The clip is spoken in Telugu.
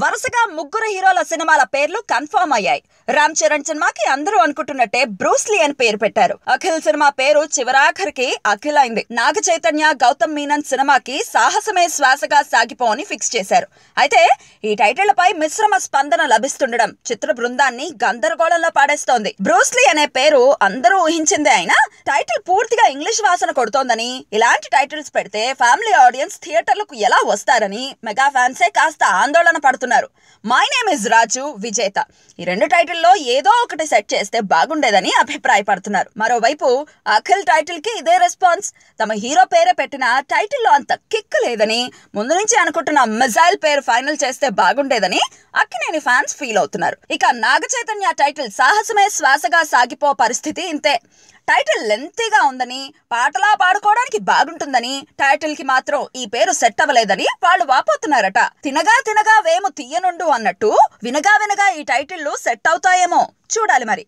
వరుసగా ముగ్గురు హీరోల సినిమాల పేర్లు కన్ఫర్మ్ అయ్యాయి. రామ్ చరణ్ సినిమాకి అందరూ అనుకుంటున్నట్టే బ్రూస్లీ అని పేరు పెట్టారు. అఖిల్ సినిమా పేరు చివరాఖరికి అఖిల్ అయింది. నాగ చైతన్య, గౌతమ్ మీనన్ సినిమాకి సాహసమే శ్వాసగా సాగిపో అని ఫిక్స్ చేశారు. అయితే ఈ టైటిళ్లపై మిశ్రమ స్పందన లభిస్తుండడం చిత్ర బృందాన్ని గందరగోళంలో పాడేస్తోంది. బ్రూస్లీ అనే పేరు అందరూ ఊహించిందే అయినా టైటిల్ పూర్తిగా ఇంగ్లీష్ వాసన కొడుతోందని, ఇలాంటి టైటిల్స్ పెడితే ఫ్యామిలీ ఆడియన్స్ థియేటర్లకు ఎలా వస్తారని మెగా ఫ్యాన్సే కాస్త ఆందోళన పడుతున్నారు. మై నేమ్ ఇస్ రాజు, విజేత ఈ రెండు టైటిల్లో ఏదో ఒకటి సెట్ చేస్తే బాగుండేదని అభిప్రాయపడుతున్నారు. మరోవైపు అఖిల్ టైటిల్ కి ఇదే రెస్పాన్స్. తమ హీరో పేరే పెట్టిన టైటిల్లో అంత కిక్ లేదని, ముందు నుంచి అనుకుంటున్న మిజైల్ పేరు ఫైనల్ చేస్తే బాగుండేదని అక్కినేని ఫ్యాన్స్ ఫీల్ అవుతున్నారు. ఇక నాగ చైతన్య టైటిల్ సాహసమే శ్వాసగా సాగిపో పరిస్థితి ఇంతే. టైటిల్ లెంతీగా ఉందని, పాటలా పాడుకోవడానికి బాగుంటుందని, టైటిల్ కి మాత్రం ఈ పేరు సెట్ అవ్వలేదని వాళ్ళు వాపోతున్నారట. తినగా తినగా వేము తీయనుండు అన్నట్టు వినగా వినగా ఈ టైటిళ్లు సెట్ అవుతాయేమో చూడాలి మరి.